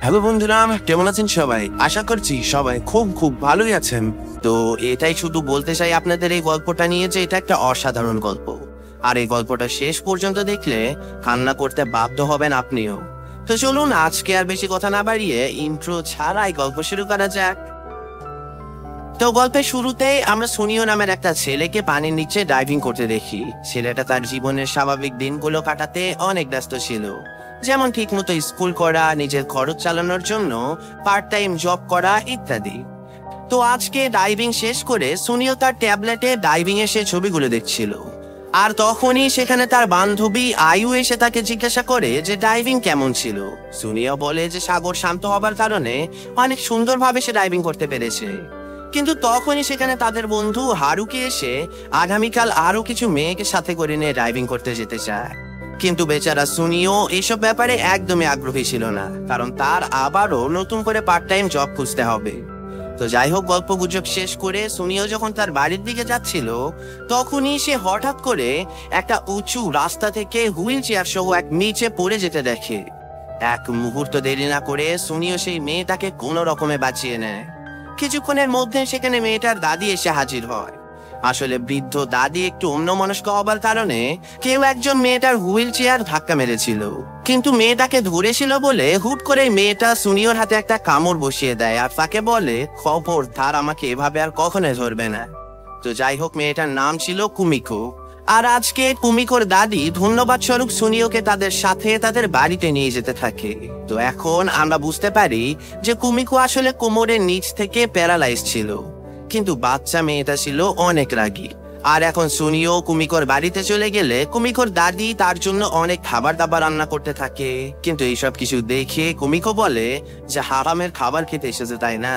Hello বন্ধুরা, কেমন আছেন সবাই? আশা করছি সবাই খুব খুব ভালোই আছেন। তো এটাই শুধু বলতে চাই আপনাদের এই গল্পটা নিয়ে যে এটা একটা অসাধারণ গল্প। আর এই গল্পটা শেষ পর্যন্ত দেখলে কান্না করতে বাধ্য হবেন আপনিও। তো চলুন আজকে আর বেশি কথা না বাড়িয়ে ইন্ট্রো ছাড়াই গল্প শুরু করা যাক। তো গল্পের শুরুতেই আমরা সুনিও নামের একটা ছেলেকে পানির নিচে ডাইভিং করতে দেখি। ছেলেটা তার জীবনের স্বাভাবিক দিনগুলো কাটাতে অনেক ব্যস্ত ছিল, যেমন ঠিকমতো স্কুল করা, নিজের খরচ চালানোর জন্য পার্ট টাইম জব করা ইত্যাদি। তো আজকে ডাইভিং শেষ করে সুনিও তার ট্যাবলেটে ডাইভিং এর সে ছবিগুলো দেখছিল। আর তখনই সেখানে তার বান্ধবী আয়ু এসে তাকে জিজ্ঞাসা করে যে ডাইভিং কেমন ছিল। সুনিও বলে যে সাগর শান্ত হবার কারণে অনেক সুন্দরভাবে সে ডাইভিং করতে পেরেছে। কিন্তু তখনই সেখানে তাদের বন্ধু হারুকি এসে আগামীকাল আরো কিছু মেয়েকে সাথে করে নিয়ে ড্রাইভিং করতে যেতে চায়। কিন্তু বেচারা সুনিও এইসব ব্যাপারে একদমই আগ্রহী ছিল না, কারণ তার আবারও নতুন করে পার্ট টাইম জব খুঁজতে হবে। তো যাই হোক, গল্প গুজব শেষ করে সুনিও যখন তার বাড়ির দিকে যাচ্ছিল, তখনই সে হঠাৎ করে একটা উঁচু রাস্তা থেকে হুইল চেয়ার সহ এক নিচে পড়ে যেতে দেখে। এক মুহূর্ত দেরি না করে সুনিও সেই মেয়েটাকে কোনো রকমে বাঁচিয়ে নেয়। কিছুক্ষণের মধ্যে সেখানে মেয়েটার দাদি এসে হাজির হয়। আসলে বৃদ্ধ দাদি একটু অন্যমনস্ক হবার কারণে কেউ একজন মেয়েটার হুইল চেয়ার ধাক্কা মেরেছিল, কিন্তু মেয়েটাকে ধরেছিল বলে হুট করে মেয়েটা সুনিওর হাতে একটা কামড় বসিয়ে দেয় আর তাকে বলে, খবরদার আমাকে এভাবে আর কখনো ধরবে না। তো যাই হোক, মেয়েটার নাম ছিল কুমিকো। আর আজকে কুমিকোর দাদি ধন্যবাদ স্বরূপ সুনিওকে তাদের সাথে তাদের বাড়িতে নিয়ে যেতে থাকে। তো এখন আমরা বুঝতে পারি যে কুমিকো আসলে কোমরের নিচ থেকে প্যারালাইজ ছিল, কিন্তু বাচ্চা মেয়েটা ছিল অনেক রাগী। আর এখন সুনিও কুমিকোর বাড়িতে চলে গেলে কুমিকোর দাদি তার জন্য অনেক খাবার দাবার রান্না করতে থাকে। কিন্তু এইসব কিছু দেখে কুমিকো বলে যে হারামের খাবার খেতে এসেছে, তাই না?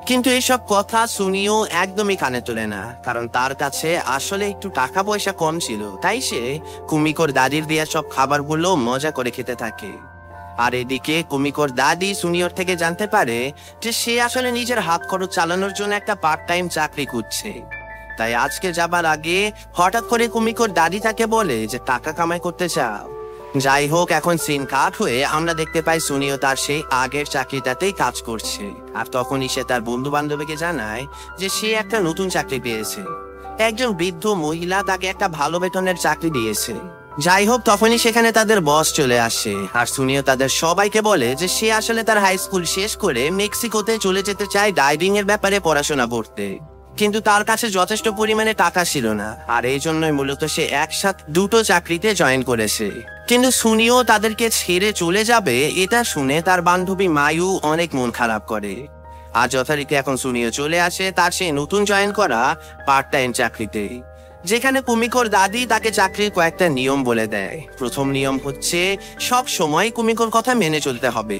কিন্তু এইসব কথা সুনিও একদমই কানে তোলে না, কারণ তার কাছে আসলে একটু টাকা পয়সা কম ছিল, তাই সে কুমিকোর দাদির দেয়া সব খাবারগুলো মজা করে খেতে থাকে। আর এদিকে কুমিকোর দাদি সুনিওর থেকে জানতে পারে যে সে আসলে নিজের হাত খরচ চালানোর জন্য একটা পার্ট টাইম চাকরি খুঁজছে। তাই আজকে যাবার আগে হঠাৎ করে কুমিকোর দাদি তাকে বলে যে টাকা কামাই করতে চাও। যাই হোক, এখন সিন কাট হয়ে আমরা দেখতে পাই সুনিও তার সেই আগের চাকরিটাতেই কাজ করছে। আর তখনই সে তার বন্ধু বান্ধবীকে জানায় যে সে একটা নতুন চাকরি পেয়েছে। একজন বৃদ্ধ মহিলা তাকে একটা ভালো বেতনের চাকরি দিয়েছে। যাই হোক, তখনই সেখানে তাদের বস চলে আসে আর সুনিও তাদের সবাইকে বলে যে সে আসলে তার হাই স্কুল শেষ করে মেক্সিকোতে চলে যেতে চায় ডাইভিং এর ব্যাপারে পড়াশোনা করতে, কিন্তু তার কাছে যথেষ্ট পরিমাণে টাকা ছিল না। আর এই জন্যই মূলত সে একসাথে দুটো চাকরিতে জয়েন করেছে। কিন্তু সুনিও তাদেরকে ছেড়ে চলে যাবে এটা শুনে তার বান্ধবী মায়ু অনেক মন খারাপ করে। আর যথারীতি এখন সুনিও চলে আসে তার সেই নতুন জয়েন করা পার্ট টাইম চাকরিতে, যেখানে কুমিকোর দাদি তাকে চাকরির কয়েকটা নিয়ম বলে দেয়। প্রথম নিয়ম হচ্ছে সব সময় কুমিকোর কথা মেনে চলতে হবে।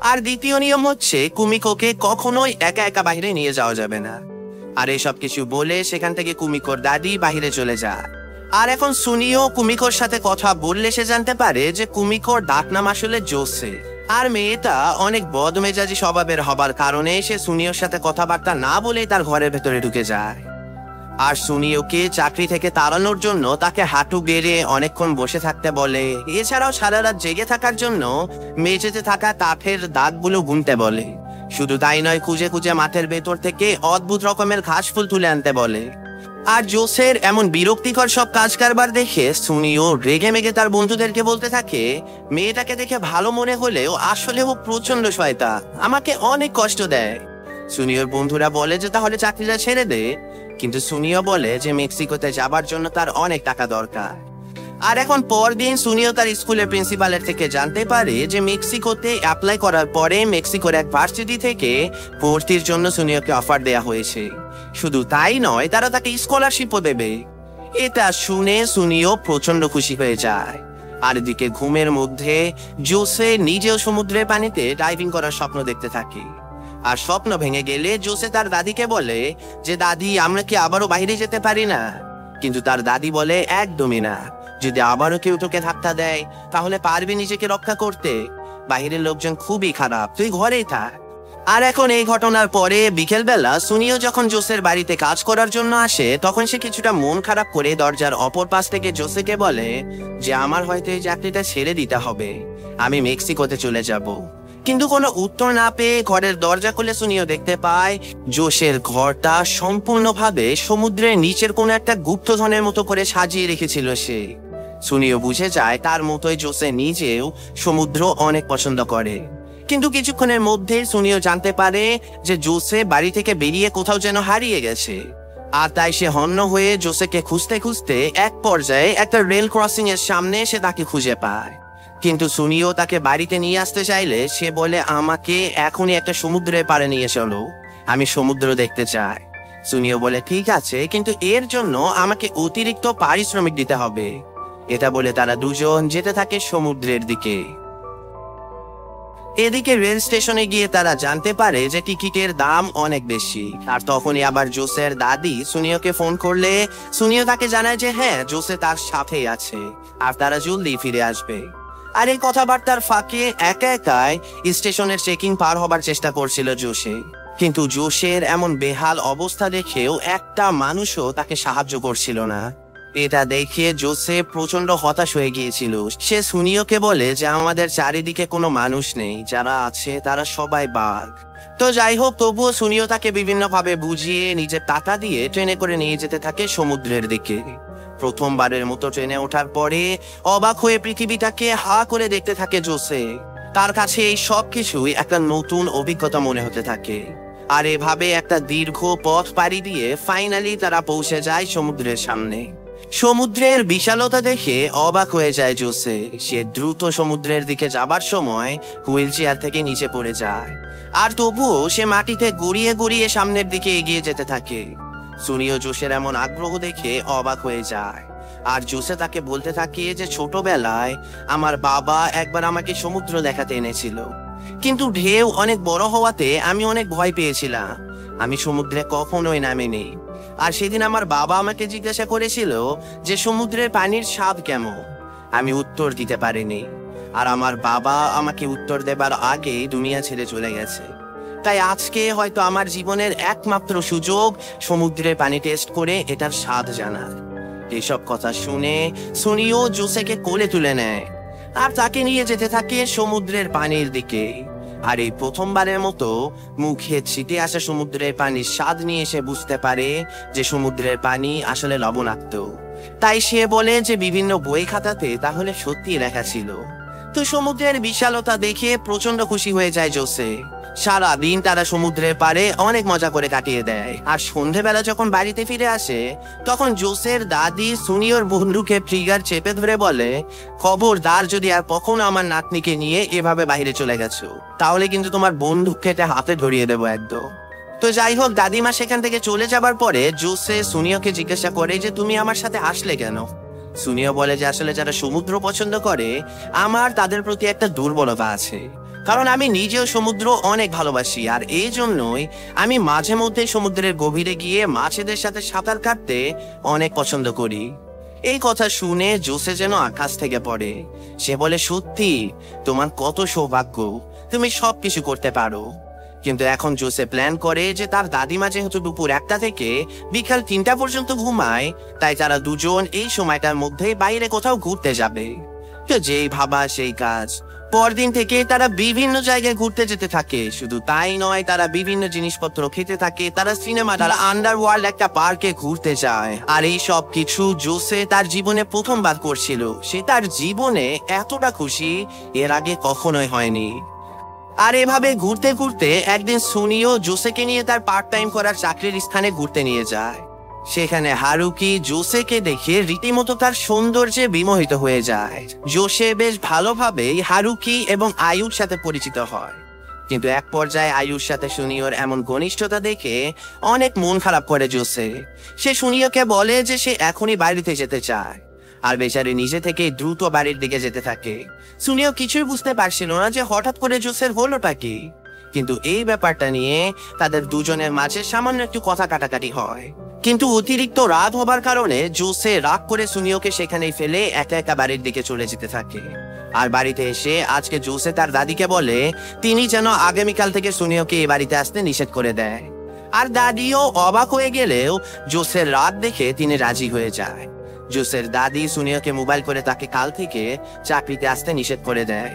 আর দ্বিতীয় নিয়ম হচ্ছে কুমিকোকে কখনোই একা একা বাইরে নিয়ে যাওয়া যাবে না। আর এসব কিছু বলে সেখান থেকে কুমিকোর দাদি বাইরে চলে যায়। আর এখন সুনিও কুমিকোর সাথে কথা বললে সে জানতে পারে যে কুমিকোর ডাকনাম আসলে জোসে। আর মেয়েটা অনেক বদমেজাজি স্বভাবের হবার কারণে সে সুনিওর সাথে কথাবার্তা না বলেই তার ঘরের ভেতরে ঢুকে যায়। আর সুনিওকে চাকরি থেকে তাড়ানোর জন্য তাকে হাঁটু গেড়ে অনেকক্ষণ বসে থাকতে বলে। এছাড়াও সারা রাত জেগে থাকার জন্য মেঝেতে থাকা কাঠের দাগগুলো গুনতে বলে। শুধু তাই নয়, খুঁজে খুঁজে মাঠের ভেতর থেকে অদ্ভুত রকমের ঘাস ফুল তুলে আনতে বলে। আর জোসের এমন বিরক্তিকর সব কাজ কারবার দেখে সুনিও রেগে মেগে তার বন্ধুদেরকে বলতে থাকে, মেয়েটাকে দেখে ভালো মনে হলেও আসলে ও প্রচন্ড শয়তান, আমাকে অনেক কষ্ট দেয়। সুনিওর বন্ধুরা বলে যে তাহলে চাকরিটা ছেড়ে দে, কিন্তু সুনিও বলে যে মেক্সিকোতে যাবার জন্য তার অনেক টাকা দরকার। আর এখন পরদিন সুনিও তার স্কুলের প্রিন্সিপালের থেকে জানতে পারে যে মেক্সিকোতে অ্যাপ্লাই করার পরে মেক্সিকোর এক ভার্সিটি থেকে ভর্তির জন্য সুনিওকে অফার দেয়া হয়েছে। শুধু তাই নয়, তারা তাকে স্কলারশিপও দেবে। এটা শুনে সুনিও প্রচন্ড খুশি হয়ে যায়। আর এদিকে ঘুমের মধ্যে জোসে নিজেও সমুদ্রের পানিতে ডাইভিং করার স্বপ্ন দেখতে থাকে। আর স্বপ্ন ভেঙে গেলে জোসে তার দাদিকে বলে যে দাদি, আমরা কি আবারও বাইরে যেতে পারি না? কিন্তু তার দাদি বলে, একদমই না। যদি আবারও কেউ তোকে ধাক্কা দেয় তাহলে পারবি নিজেকে রক্ষা করতে? বাইরের লোকজন খুবই খারাপ, তুই ঘরেই থাক। আর এখন এই ঘটনার পরে বিকেলবেলা সুনিও যখন জোসের বাড়িতে কাজ করার জন্য আসে, তখন সে কিছুটা মন খারাপ করে দরজার অপর পাশ থেকে জোসেকে বলে যে আমার হয়তো এই চাকরিটা ছেড়ে দিতে হবে, আমি মেক্সিকোতে চলে যাব। কিন্তু কোনো উত্তর না পেয়ে ঘরের দরজা খুলে সুনিও দেখতে পায় জোসের ঘরটা সম্পূর্ণভাবে সমুদ্রের নিচের কোনো একটা গুপ্তধনের মতো করে সাজিয়ে রেখেছিল সে। সুনিও বুঝে যায় তার মতোই জোসে নিজেও সমুদ্র অনেক পছন্দ করে। কিন্তু কিছুক্ষণের মধ্যে সুনিও জানতে পারে যে জোসে বাড়ি থেকে বেরিয়ে কোথাও যেন হারিয়ে গেছে। আর তাই সে হন্য হয়ে জোসেকে খুঁজতে খুঁজতে এক পর্যায়ে একটা রেল ক্রসিং এর সামনে সে তাকে খুঁজে পায়। কিন্তু সুনিও তাকে বাড়িতে নিয়ে আসতে চাইলে সে বলে, আমাকে এখনই একটা সমুদ্রের পাড়ে নিয়ে চলো, আমি সমুদ্র দেখতে চাই। সুনিও বলে ঠিক আছে, কিন্তু এর জন্য আমাকে অতিরিক্ত পারিশ্রমিক দিতে হবে। এটা বলে তারা দুজন যেতে থাকে সমুদ্রের দিকে। এদিকে রেল স্টেশনে গিয়ে তারা জানতে পারে যে টিকিটের দাম অনেক বেশি। আর তখনই আবার জোসের দাদি সুনিওকে ফোন করলে সুনিও তাকে জানায় যে হ্যাঁ, জোসে তার সাথেই আছে আর তারা জলদি ফিরে আসবে। আর এই কথাবার্তার ফাঁকে একা একাই স্টেশনের চেকিং পার হবার চেষ্টা করছিল জোসে। কিন্তু জোসের এমন বেহাল অবস্থা দেখেও একটা মানুষও তাকে সাহায্য করছিল না। এটা দেখে জোসে প্রচন্ড হতাশ হয়ে গিয়েছিল। সে সুনিওকে বলে যে আমাদের চারিদিকে কোনো মানুষ নেই, যারা আছে তারা সবাই বাঘ। তো যাই হোক, তবুও সুনিও তাকে বিভিন্ন ভাবে বুঝিয়ে নিজের টাকা দিয়ে ট্রেনে করে নিয়ে যেতে থাকে সমুদ্রের দিকে। প্রথমবারের মতো ট্রেনে ওঠার পরে অবাক হয়ে পৃথিবীটাকে হা করে দেখতে থাকে জোসে। তার কাছে এই সব কিছুই একটা নতুন অভিজ্ঞতা মনে হতে থাকে। আর এভাবে একটা দীর্ঘ পথ পাড়ি দিয়ে ফাইনালি তারা পৌঁছে যায় সমুদ্রের সামনে। সমুদ্রের বিশালতা দেখে অবাক হয়ে যায় জোসে। সে দ্রুত সমুদ্রের দিকে যাবার সময় হুইল চেয়ার থেকে নিচে পড়ে যায়, আর তবুও সে মাটিতে গড়িয়ে গড়িয়ে সামনের দিকে এগিয়ে যেতে থাকে। সুনিও জোসের এমন আগ্রহ দেখে অবাক হয়ে যায়। আর জোসে তাকে বলতে থাকে যে ছোটবেলায় আমার বাবা একবার আমাকে সমুদ্র দেখাতে এনেছিল, কিন্তু ঢেউ অনেক বড় হওয়াতে আমি অনেক ভয় পেয়েছিলাম। আমি সমুদ্রে কখনোই নামিনি। আর সেদিন আমার বাবা আমাকে জিজ্ঞাসা করেছিল যে সমুদ্রের পানির স্বাদ কেমন। আমি উত্তর দিতে পারিনি, আর আমার বাবা আমাকে উত্তর দেবার আগেই দুনিয়া ছেড়ে চলে গেছে। তাই আজকে হয়তো আমার জীবনের একমাত্র সুযোগ সমুদ্রের পানি টেস্ট করে এটার স্বাদ জানার। এসব কথা শুনে সুনিও জোসেকে কোলে তুলে নেয় আর তাকে নিয়ে যেতে থাকে সমুদ্রের পানির দিকে। আর এই প্রথমবারের মতো মুখে ছিটে আসা সমুদ্রের পানির স্বাদ নিয়ে সে বুঝতে পারে যে সমুদ্রের পানি আসলে লবণাক্ত। তাই সে বলে যে বিভিন্ন বই খাতাতে তাহলে সত্যি লেখা ছিল। তো সমুদ্রের বিশালতা দেখে প্রচন্ড খুশি হয়ে যায় জোসে। সারাদিন তারা সমুদ্রের পাড়ে অনেক মজা করে কাটিয়ে দেয়। আর সন্ধেবেলা যখন বাড়িতে ফিরে আসে তখন জোসের দাদি সুনিওর বন্ধুকে ট্রিগার চেপে ধরে বলে, খবরদার যদি আর কখনো আমার নাতনিকে নিয়ে এভাবে বাইরে চলে গেছো, তাহলে কিন্তু তোমার বন্দুককে হাতে ধরিয়ে দেবো একদম। তো যাই হোক, দাদিমা সেখান থেকে চলে যাবার পরে জোসে সুনিওকে জিজ্ঞাসা করে যে তুমি আমার সাথে আসলে কেন। সুনিও বলে যে আসলে যারা সমুদ্র পছন্দ করে আমার তাদের প্রতি একটা দুর্বলতা আছে, কারণ আমি নিজেও সমুদ্র অনেক ভালোবাসি। আর এই জন্যই আমি মাঝে মধ্যে সমুদ্রের গভীরে গিয়ে মাছেদের সাথে সাঁতার কাটতে অনেক পছন্দ করি। এই কথা শুনে জোসে যেন আকাশ থেকে পড়ে। সে বলে, সত্যি তোমার কত সৌভাগ্য, তুমি সবকিছু করতে পারো। কিন্তু এখন জোসে প্ল্যান করে যে তার দাদিমা যেহেতু দুপুর 1টা থেকে বিকাল 3টা পর্যন্ত ঘুমায়, তাই তারা দুজন এই সময়টার মধ্যে বাইরে কোথাও ঘুরতে যাবে। তো যেই ভাবা সেই কাজ। পরদিন থেকে তারা বিভিন্ন জায়গায় ঘুরতে যেতে থাকে। শুধু তাই নয়, তারা বিভিন্ন জিনিসপত্র খেতে থাকে, তারা সিনেমা, তারা আন্ডারওয়ার্ল্ড একটা পার্কে ঘুরতে যায়। আর এই সব কিছু জোসে তার জীবনে প্রথমবার করছিল। সে তার জীবনে এতটা খুশি এর আগে কখনোই হয়নি। আর এভাবে ঘুরতে ঘুরতে একদিন সুনিও জোসেকে নিয়ে তার পার্ট টাইম করার চাকরির স্থানে ঘুরতে নিয়ে যায়। সেখানে হারুকি জোসেকে দেখে রীতিমতো তার সৌন্দর্যে বিমোহিত হয়ে যায়। জোসে বেশ ভালোভাবেই হারুকি এবং আয়ুর সাথে পরিচিত হয়। কিন্তু এক পর্যায়ে আয়ুর সাথে সুনিওর এমন ঘনিষ্ঠতা দেখে অনেক মন খারাপ করে জোসে। সে সুনিওকে বলে যে সে এখনই বাড়িতে যেতে চায়। আর বেচারি নিজে থেকে দ্রুত বাড়ির দিকে যেতে থাকে। সুনিও কিছুই বুঝতে পারছিল না যে হঠাৎ করে জোসের হলোটা কি। কিন্তু এই ব্যাপারটা নিয়ে তাদের দুজনের মাঝে সামান্য একটু কথা কাটাকাটি হয়। কিন্তু অতিরিক্ত রাত হবার কারণে জোসে রাগ করে সুনিওকে সেখানেই ফেলে একা একা বাড়ির দিকে চলে যেতে থাকে। আর বাড়িতে এসে আজকে জোসে তার দাদিকে বলে তিনি যেন আগামীকাল থেকে সুনিওকে এই বাড়িতে আসতে নিষেধ করে দেয়। আর দাদিও অবাক হয়ে গেলেও জোসের রাত দেখে তিনি রাজি হয়ে যায়। জোসের দাদি সুনিওকে মোবাইল করে তাকে কাল থেকে চাকরিতে আসতে নিষেধ করে দেয়।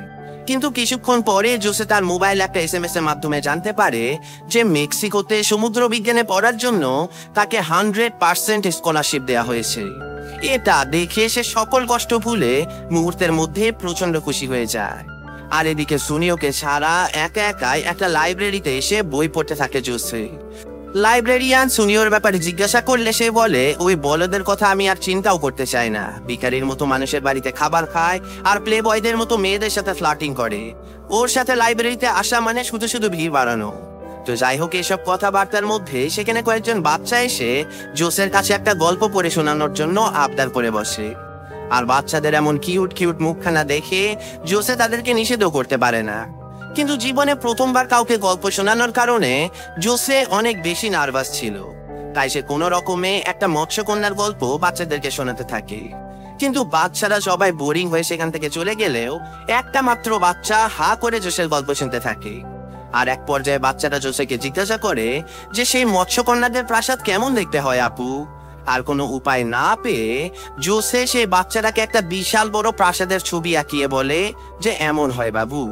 কিন্তু কিছুক্ষণ পরে জোসে তার মোবাইল একটা এসএমএস এর মাধ্যমে জানতে পারে যে মেক্সিকোতে সমুদ্র বিজ্ঞানে পড়ার জন্য তাকে 100% স্কলারশিপ দেওয়া হয়েছে। এটা দেখে সে সকল কষ্ট ভুলে মুহূর্তের মধ্যে প্রচন্ড খুশি হয়ে যায়। আর এদিকে সুনিওকে ছাড়া একা একাই একটা লাইব্রেরিতে এসে বই পড়তে থাকে জোসে। লাইব্রেরিয়ান সুনিওর ব্যাপারে জিজ্ঞাসা করলে সে বলে, ওই বলদের কথা আমি আর চিন্তাও করতে চাই না। ভিখারির মতো মানুষের বাড়িতে খাবার খায় আর প্লে বয়দের মতো মেয়েদের সাথে ফ্লার্টিং করে। ওর সাথে লাইব্রেরিতে আসা মানে শুধু শুধু ভিড় বাড়ানো। তো যাই হোক, এসব কথাবার্তার মধ্যে সেখানে কয়েকজন বাচ্চা এসে জোসের কাছে একটা গল্প পড়ে শোনানোর জন্য আবদার করে বসে। আর বাচ্চাদের এমন কিউট কিউট মুখখানা দেখে জোসে তাদেরকে নিষেধও করতে পারে না। কিন্তু জীবনে প্রথমবার কাউকে গল্প শোনানোর কারণে জোসে অনেক বেশি নার্ভাস ছিল। তাই সে কোনো রকমে একটা মৎস্যকন্যার গল্প বাচ্চাদেরকে শোনাতে থাকে। কিন্তু বাচ্চারা সবাই বোরিং হয়ে সেখান থেকে চলে গেলেও একটা মাত্র বাচ্চা হা করে জোসের গল্প শুনতে থাকে। আর এক পর্যায়ে বাচ্চারা জোসেকে জিজ্ঞাসা করে যে সেই মৎস্যকন্যাদের প্রাসাদ কেমন দেখতে হয় আপু। আর কোনো উপায় না পেয়ে জোসে সেই বাচ্চাটাকে একটা বিশাল বড় প্রাসাদের ছবি আঁকিয়ে বলে যে এমন হয় বাবু।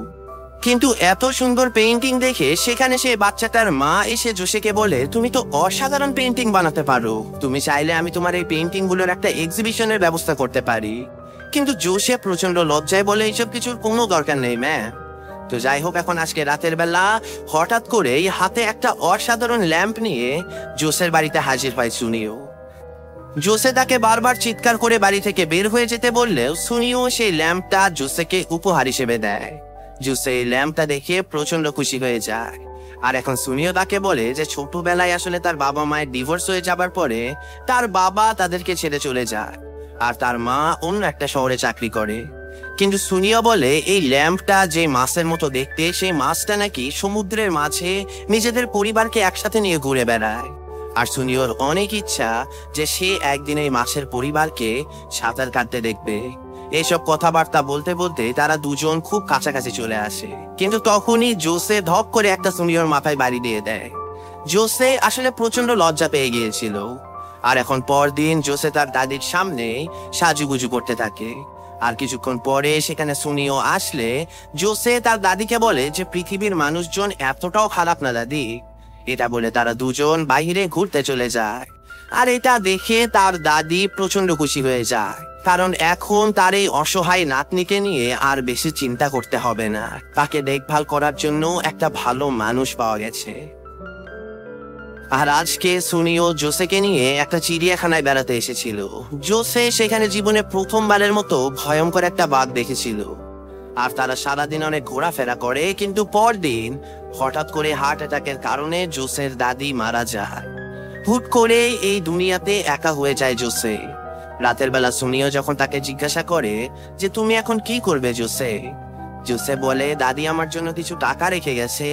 কিন্তু এত সুন্দর পেইন্টিং দেখে সেখানে সেই বাচ্চাটার মা এসে জোসেকে বলে, তুমি তো অসাধারণ পেইন্টিং বানাতে পারো, তুমি চাইলে আমি তোমার এই পেইন্টিং গুলোর একটা এক্সিবিশনের ব্যবস্থা করতে পারি। কিন্তু জোসে প্রচন্ড লজ্জায় বলে, এইসব কিছুর কোনো দরকার নেই ম্যাম। তো যাই হোক, এখন আজকে রাতের বেলা হঠাৎ করে হাতে একটা অসাধারণ ল্যাম্প নিয়ে জোসের বাড়িতে হাজির হয় সুনিও। জোসে তাকে বারবার চিৎকার করে বাড়ি থেকে বের হয়ে যেতে বললেও সুনিও সেই ল্যাম্পটা জোসেকে উপহার হিসেবে দেয়। জোসে এই ল্যাম্পটা দেখে প্রচন্ড খুশি হয়ে যায়। আর এখন সুনিও তাকে বলে যে ছোটবেলায় আসলে তার বাবা মায়ের ডিভোর্স হয়ে যাবার পরে তার বাবা তাদেরকে ছেড়ে চলে যায় আর তার মা অন্য একটা শহরে চাকরি করে। কিন্তু সুনিও বলে এই ল্যাম্পটা যে মাছের মতো দেখতে, সেই মাছটা নাকি সমুদ্রের মাঝে নিজেদের পরিবারকে একসাথে নিয়ে ঘুরে বেড়ায়। আর সুনিওর অনেক ইচ্ছা যে সে একদিন এই মাছের পরিবারকে সাঁতার কাটতে দেখবে। এইসব কথাবার্তা বলতে বলতে তারা দুজন খুব কাছাকাছি চলে আসে। কিন্তু তখনই জোসে ধপ করে একটা সুনিওর মাথায় বাড়ি দিয়ে দেয়। জোসে আসলে প্রচন্ড লজ্জা পেয়ে গিয়েছিল। আর এখন পরদিন জোসে তার দাদির সামনে সাজুগুজু করতে থাকে। আর কিছুক্ষণ পরে সেখানে সুনিও আসলে জোসে তার দাদিকে বলে যে পৃথিবীর মানুষজন এতটাও খারাপ না দাদি। এটা বলে তারা দুজন বাইরে ঘুরতে চলে যায়। আর এটা দেখে তার দাদি প্রচন্ড খুশি হয়ে যায়, কারণ এখন তার এই অসহায় নাতনিকে নিয়ে আর বেশি চিন্তা করতে হবে না। তাকে দেখভাল করার জন্য একটা ভালো মানুষ পাওয়া গেছে। আর আজকে সুনিও জোসেকে নিয়ে একটা চিড়িয়াখানায় বেড়াতে এসেছিল। জোসে সেখানে জীবনে প্রথমবারের মতো ভয়ঙ্কর একটা বাঘ দেখেছিল। আর তারা সারাদিন অনেক ঘোরাফেরা করে, কিন্তু পরদিন হঠাৎ করে হার্ট অ্যাটাকের কারণে জোসের দাদি মারা যায়। হুট করে এই দুনিয়াতে একা হয়ে যায় জোসে। রাতের বেলা সুনিও যখন তাকে জিজ্ঞাসা করে যে তুমি এখন কি করবে জোসে, জোসে বলে দাদি আমার জন্য কিছু টাকা রেখে গেছে,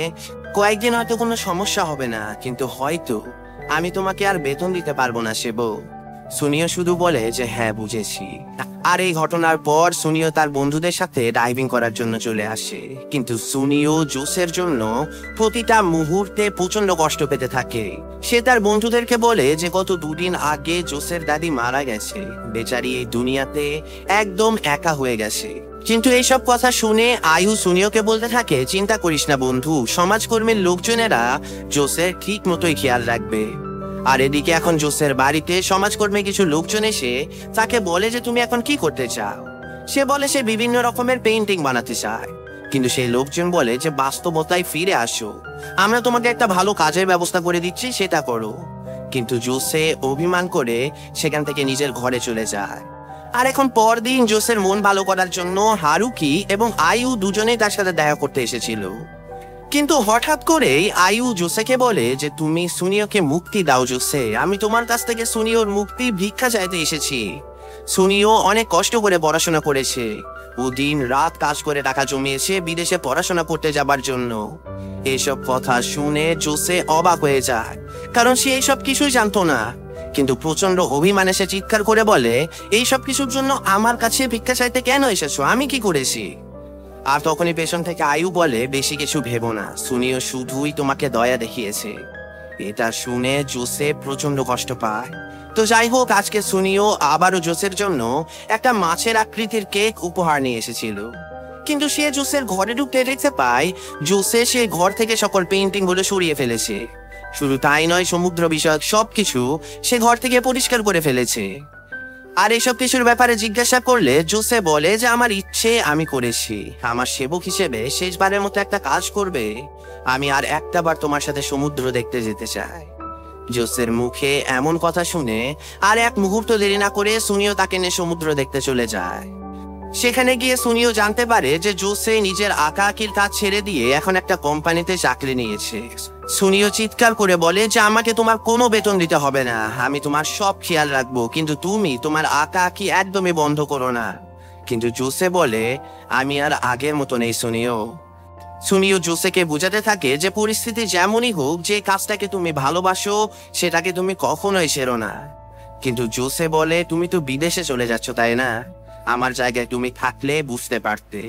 কয়েকদিন হয়তো কোনো সমস্যা হবে না, কিন্তু হয়তো আমি তোমাকে আর বেতন দিতে পারবো না সেবো। সুনিও শুধু বলে যে হ্যাঁ বুঝেছি। আর এই ঘটনার পর সুনিও তার বন্ধুদের সাথে ডাইভিং করার জন্য চলে আসে। কিন্তু সুনিও জোসের জন্য প্রতিটা মুহূর্তে প্রচন্ড কষ্ট পেতে থাকে। সে তার বন্ধুদেরকে বলে যে গত 2 দিন আগে জোসের দাদি মারা গেছে, বেচারি এই দুনিয়াতে একদম একা হয়ে গেছে। কিন্তু এইসব কথা শুনে আয়ু সুনিওকে বলতে থাকে চিন্তা করিস না বন্ধু, সমাজকর্মীর লোকজনেরা জোসের ঠিক মতোই খেয়াল রাখবে। আর এদিকে এখন জোসের বাড়িতে সমাজকর্মী কিছু লোকজন এসে তাকে বলে যে তুমি এখন কি করতে চাও। সে বলে সে বিভিন্ন রকমের পেইন্টিং বানাতে চায়। কিন্তু সেই লোকজন বলে যে বাস্তবতায় ফিরে আসো, আমরা তোমাকে একটা ভালো কাজের ব্যবস্থা করে দিচ্ছি, সেটা করো। কিন্তু জোসে অভিমান করে সেখান থেকে নিজের ঘরে চলে যায়। আর এখন পরদিন জোসের মন ভালো করার জন্য হারুকি এবং আয়ু দুজনেই তার সাথে দেখা করতে এসেছিল। কিন্তু হঠাৎ করেই আয়ু জোসেকে বলে যে তুমি সুনিওকে মুক্তি দাও জোসে, আমি তোমার কাছ থেকে সুনিওর মুক্তি ভিক্ষা চাইতে এসেছি। সুনিও অনেক কষ্ট করে পড়াশোনা করেছে, ও দিন রাত কাজ করে টাকা জমিয়েছে বিদেশে পড়াশোনা করতে যাবার জন্য। এইসব কথা শুনে জোসে অবাক হয়ে যায়, কারণ সে এইসব কিছুই জানতো না। কিন্তু প্রচন্ড অভিমানে সে চিৎকার করে বলে এইসব কিছুর জন্য আমার কাছে ভিক্ষা চাইতে কেন এসেছো, আমি কি করেছি? আর তখনই পেছন থেকে আয়ু বলে বেশি কিছু ভেবো না, সুনিও শুধুই তোমাকে দয়া দেখিয়েছে। এটা শুনে জোসে প্রচন্ড কষ্ট পায়। তো যাই হোক, আজকে সুনিও আবারও জোসের জন্য একটা মাছের আকৃতির কেক উপহার নিয়ে এসেছিল। কিন্তু সে জোসের ঘরে ঢুকতে দেখতে পায় জোসে সে ঘর থেকে সকল পেইন্টিং গুলো সরিয়ে ফেলেছে। শুধু তাই নয়, সমুদ্র বিষয়ক সবকিছু সে ঘর থেকে পরিষ্কার করে ফেলেছে। আর এসব কিছুর ব্যাপারে জিজ্ঞাসা করলে জোসে বলে যে আমার ইচ্ছে আমি করেছি, আমার সেবক হিসেবে শেষবারের মতো একটা কাজ করবে, আমি আর একটা বার তোমার সাথে সমুদ্র দেখতে যেতে চাই। জোসের মুখে এমন কথা শুনে আর এক মুহূর্ত দেরি না করে সুনিও তাকে নিয়ে সমুদ্র দেখতে চলে যায়। সেখানে গিয়ে সুনিও জানতে পারে যে জোসে নিজের আঁকা আঁকির কাজ ছেড়ে দিয়ে এখন একটা কোম্পানিতে চাকরি নিয়েছে। সুনিও চিৎকার করে বলে যে আমাকে তোমার কোনো বেতন দিতে হবে না, আমি তোমার সব খেয়াল রাখবো, কিন্তু তুমি তোমার আঁকা আঁকি একদমই বন্ধ করো না। কিন্তু জোসে বলে আমি আর আগের মতো নেই সুনিও। সুনিও জোসেকে বোঝাতে থাকে যে পরিস্থিতি যেমনই হোক, যে কাজটাকে তুমি ভালোবাসো সেটাকে তুমি কখনোই ছেড়ো না। কিন্তু জোসে বলে তুমি তো বিদেশে চলে যাচ্ছ তাই না, আমার জায়গায় তুমি থাকলে বুঝতে পারতে।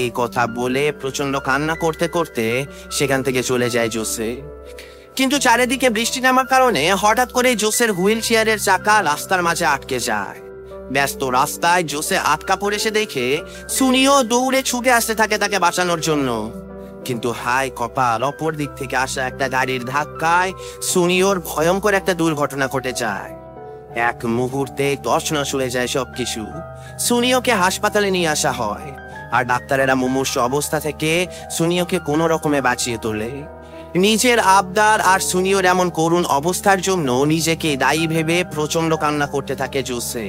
এই কথা বলে প্রচন্ড কান্না করতে করতে সেখান থেকে চলে যায় জোসে। কিন্তু চারিদিকে বৃষ্টি নামার কারণে হঠাৎ করে জোসের হুইল চেয়ারের চাকা রাস্তার মাঝে আটকে যায়। ব্যস্ত রাস্তায় জোসে আটকা পড়ে সে দেখে সুনিও দৌড়ে ছুটে আসতে থাকে তাকে বাঁচানোর জন্য। কিন্তু হায় কপাল, অপর দিক থেকে আসা একটা গাড়ির ধাক্কায় সুনিওর ভয়ঙ্কর একটা দুর্ঘটনা ঘটে যায়। এক মুহূর্তে তছনছ হয়ে যায় সবকিছু। সুনিওকে হাসপাতালে নিয়ে আসা হয় আর ডাক্তারেরা মুমূর্ষ অবস্থা থেকে সুনিওকে কোনো রকমে বাঁচিয়ে তোলে। নিজের আবদার আর সুনিওর এমন করুণ অবস্থার জন্য নিজেকে দায়ী ভেবে প্রচন্ড কান্না করতে থাকে জোসে।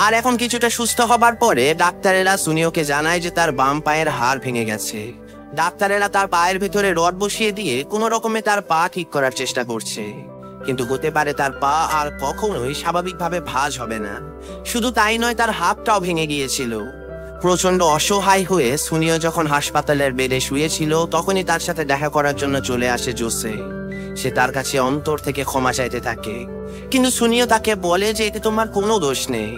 আর এখন কিছুটা সুস্থ হবার পরে ডাক্তারেরা সুনিওকে জানায় যে তার বাম পায়ের হাড় ভেঙে গেছে। ডাক্তারেরা তার পায়ের ভিতরে রড বসিয়ে দিয়ে কোনো রকমে তার পা ঠিক করার চেষ্টা করছে, কিন্তু হতে পারে তার পা আর কখনোই স্বাভাবিকভাবে ভাঁজ হবে না। শুধু তাই নয়, তার হাতটাও ভেঙে গিয়েছিল। প্রচন্ড অসহায় হয়ে সুনিও যখন হাসপাতালের বেডে শুয়েছিল তখনই তার সাথে দেখা করার জন্য চলে আসে জোসে। সে তার কাছে অন্তর থেকে ক্ষমা চাইতে থাকে, কিন্তু সুনিও তাকে বলে যে এতে তোমার কোনো দোষ নেই।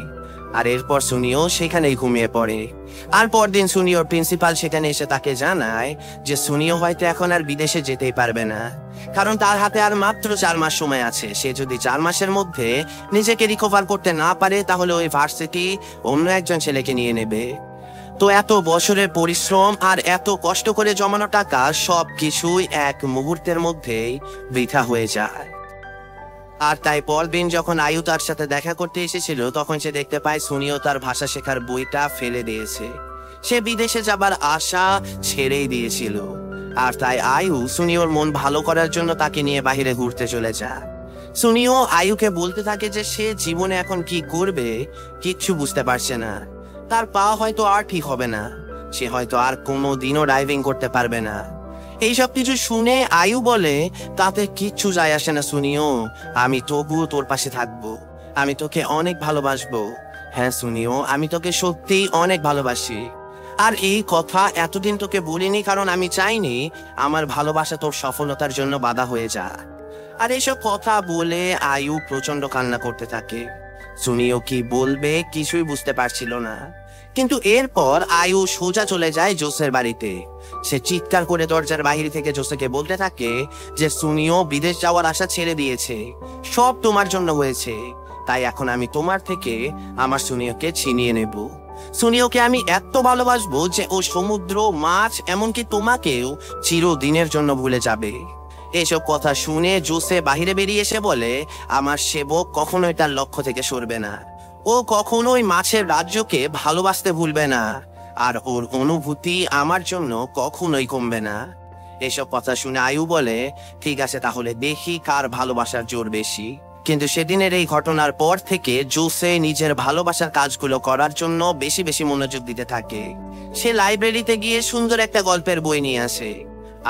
আর এরপর সুনিও সেখানেই ঘুমিয়ে পড়ে। আর পরদিন সুনিওর প্রিন্সিপাল সেখানে এসে তাকে জানায় যে সুনিও হয়তো এখন আর বিদেশে যেতেই পারবে না, কারণ তার হাতে আর মাত্র 4 মাস সময় আছে। সে যদি 4 মাসের মধ্যে নিজেকে রিকভার করতে না পারে তাহলে ওই ভার্সিটি অন্য একজন ছেলেকে নিয়ে নেবে। তো এত বছরের পরিশ্রম আর এত কষ্ট করে জমানো টাকা সবকিছুই এক মুহূর্তের মধ্যেই বৃথা হয়ে যায়। আর তাই পরদিন যখন আয়ু তার সাথে দেখা করতে এসেছিল তখন সে দেখতে পায় সুনিও তার ভাষা শেখার বইটা ফেলে দিয়েছে। সে বিদেশে যাবার আশা ছেড়েই দিয়েছিল। আর তাই আয়ু সুনিওর মন ভালো করার জন্য তাকে নিয়ে বাইরে ঘুরতে চলে যায়। সুনিও আয়ুকে বলতে থাকে যে সে জীবনে এখন কি করবে কিচ্ছু বুঝতে পারছে না। তার পা হয়তো আর ঠিক হবে না, সে হয়তো আর কোনো দিনও ড্রাইভিং করতে পারবে না। এইসব কিছু শুনে আয়ু বলে তাতে কিচ্ছু যায় আসে না সুনিও, আমি তবুও তোর পাশে থাকবো, আমি তোকে অনেক ভালোবাসবো। হ্যাঁ সুনিও, আমি তোকে সত্যিই অনেক ভালোবাসি। আর এই কথা এতদিন তোকে বলিনি কারণ আমি চাইনি আমার ভালোবাসা তোর সফলতার জন্য বাধা হয়ে যা। আর এইসব কথা বলে আয়ু প্রচন্ড কান্না করতে থাকে। সুনিও কি বলবে কিছুই বুঝতে পারছিল না। কিন্তু এরপর আয়ু সোজা চলে যায় জোসের বাড়িতে। সে চিৎকার করে দরজার বাহির থেকে জোসেকে বলতে থাকে যে সুনিও বিদেশ যাওয়ার আশা ছেড়ে দিয়েছে, সব তোমার জন্য হয়েছে, তাই এখন আমি তোমার থেকে আমার সুনিওকে ছিনিয়ে নেব। সুনিওকে আমি এত ভালোবাসবো যে ও সমুদ্র, মাছ, এমনকি তোমাকেও চিরদিনের জন্য ভুলে যাবে। এসব কথা শুনে জোসে বাহিরে বেরিয়ে এসে বলে আমার সেবক কখনোই তার লক্ষ্য থেকে সরবে না, ও কখনোই মাছের রাজ্যকে ভালোবাসতে ভুলবে না, আর ওর অনুভূতি আমার জন্য কখনোই কমবে না। এসব কথা শুনে আয়ু বলে ঠিক আছে, তাহলে দেখি কার ভালোবাসার জোর বেশি। কিন্তু সেদিনের এই ঘটনার পর থেকে জোসে নিজের ভালোবাসার কাজগুলো করার জন্য বেশি বেশি মনোযোগ দিতে থাকে। সে লাইব্রেরিতে গিয়ে সুন্দর একটা গল্পের বই নিয়ে আসে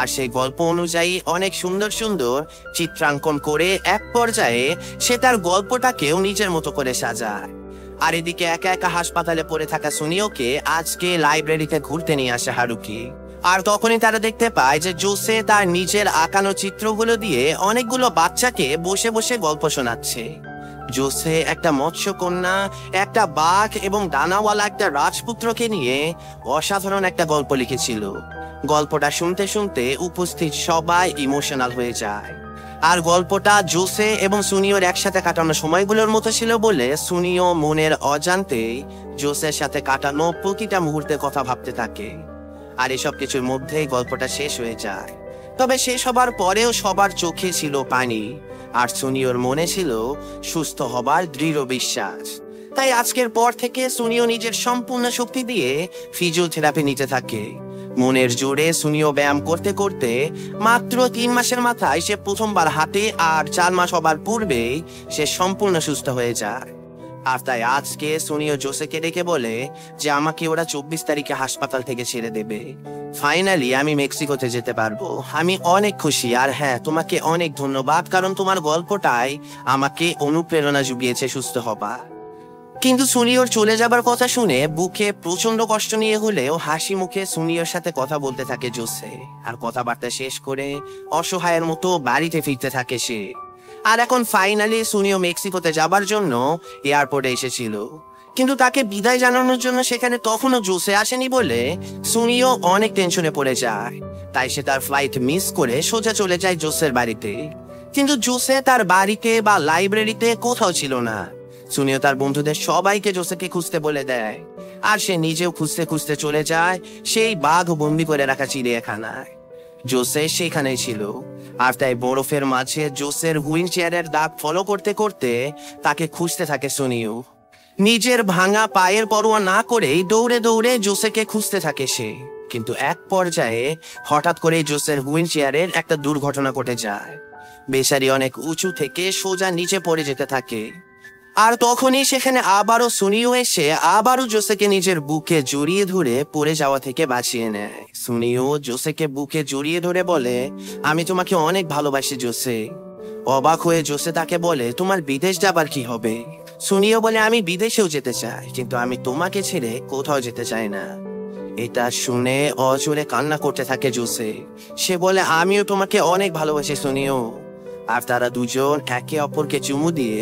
আর সেই গল্প অনুযায়ী অনেক সুন্দর সুন্দর চিত্রাঙ্কন করে এক পর্যায়ে সে তার গল্পটাকেও নিজের মতো করে সাজায়। আর এদিকে একা একা হাসপাতালে পড়ে থাকা সুনিওকে আজকে লাইব্রেরিতে ঘুরতে নিয়ে আসে হারুকি। আর তখনই তারা দেখতে পায় যে জোসে তার নিজের আঁকানো চিত্রগুলো দিয়ে অনেকগুলো বাচ্চাকে বসে বসে গল্প শোনাচ্ছে। জোসে একটা মৎস্যকন্যা, একটা বাঘ এবং ডানাওয়ালা একটা রাজপুত্রকে নিয়ে অসাধারণ একটা গল্প লিখেছিল। গল্পটা শুনতে শুনতে উপস্থিত সবাই ইমোশনাল হয়ে যায়। আর গল্পটা জোসে এবং সুনিওর একসাথে কাটানো সময়গুলোর মতো ছিল বলে সুনিও মনের অজান্তেই জোসের সাথে কাটানো প্রতিটা মুহূর্তের কথা ভাবতে থাকে। আর এসব কিছুর মধ্যেই গল্পটা শেষ হয়ে যায়। তবে শেষ হবার পরেও সবার চোখে ছিল পানি, আর সুনিওর মনে ছিল সুস্থ হবার দৃঢ় বিশ্বাস। তাই আজকের পর থেকে সুনিও নিজের সম্পূর্ণ শক্তি দিয়ে ফিজিওথেরাপি নিতে থাকে। মনের জোরে সুনিও ব্যায়াম করতে করতে মাত্র 3 মাসের মাথায় সে প্রথমবার হাঁটে, আর 4 মাস হবার পূর্বেই সে সম্পূর্ণ সুস্থ হয়ে যায়। আর তাই আজকে সুনিও জোসেকে ডেকে বলে যে আমাকে ওরা 24 তারিখে হাসপাতাল থেকে ছেড়ে দেবে। ফাইনালি আমি মেক্সিকোতে যেতে পারবো। আমি অনেক খুশি, আর হ্যাঁ, তোমাকে অনেক ধন্যবাদ, কারণ তোমার গল্পটাই আমাকে অনুপ্রেরণা জুগিয়েছে সুস্থ হবা। কিন্তু সুনিওর চলে যাবার কথা শুনে বুকে প্রচন্ড কষ্ট নিয়ে হলেও হাসি মুখে সুনিওর সাথে কথা বলতে থাকে জোসে। আর কথাবার্তা শেষ করে অসহায়ের মতো বাড়িতে ফিরতে থাকে সে। আর এখন ফাইনালি সুনিও মেক্সিকোতে যাবার জন্য এয়ারপোর্টে এসেছিল, কিন্তু তাকে বিদায় জানানোর জন্য সেখানে তখনও জোসে আসেনি বলে সুনিও অনেক টেনশনে পড়ে যায়। তাই সে তার ফ্লাইট মিস করে সোজা চলে যায় জোসের বাড়িতে। কিন্তু জোসে তার বাড়িতে বা লাইব্রেরিতে কোথাও ছিল না। সুনিও তার বন্ধুদের সবাইকে জোসেকে খুঁজতে বলে দেয়, আর সে নিজেও খুঁজতে খুঁজতে চলে যায় সেই বাঘ বন্দি করে রাখা চিড়িয়াখানায়। জোসে সেখানেই ছিল, আর তাই বরফের মাঝে জোসের হুইল চেয়ারের দাগ ফলো করতে করতে তাকে খুঁজতে থাকে সুনিও। নিজের ভাঙা পায়ের পরোয়া না করেই দৌড়ে দৌড়ে জোসেকে খুঁজতে থাকে সে। কিন্তু এক পর্যায়ে হঠাৎ করে জোসের হুইল চেয়ারের একটা দুর্ঘটনা ঘটে যায়। বেচারি অনেক উঁচু থেকে সোজা নিচে পড়ে যেতে থাকে। আর তখনই সেখানে আবারও সুনিও এসে আবারও জোসেকে নিজের বুকে জড়িয়ে ধরে পড়ে যাওয়া থেকে বাঁচিয়ে নেয়। সুনিও জোসেকে বুকে জড়িয়ে ধরে বলে, আমি তোমাকে অনেক ভালোবাসি জোসে। অবাক হয়ে জোসে তাকে বলে, তোমার বিদেশ যাবার কি হবে? সুনিও বলে, আমি বিদেশেও যেতে চাই, কিন্তু আমি তোমাকে ছেড়ে কোথাও যেতে চাই না। এটা শুনে অজোরে কান্না করতে থাকে জোসে। সে বলে, আমিও তোমাকে অনেক ভালোবাসি সুনিও। আর তারা দুজন একে অপরকে চুমু দিয়ে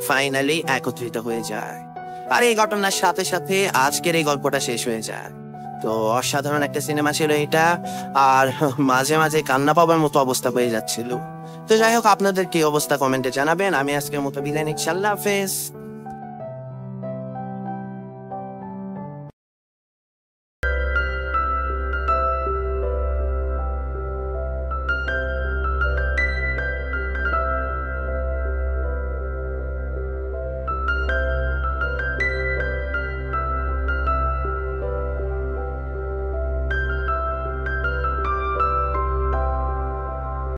ফাইনালি একত্রিত হয়ে যায়। আর এই ঘটনার সাথে সাথে আজকের এই গল্পটা শেষ হয়ে যায়। তো অসাধারণ একটা সিনেমা ছিল এটা, আর মাঝে মাঝে কান্না পাবার মতো অবস্থা হয়ে যাচ্ছিল। তো যাই হোক, আপনাদের কি অবস্থা কমেন্টে জানাবেন। আমি আজকের মতো বিদায় নিচ্ছি, আল্লাহ হাফেজ।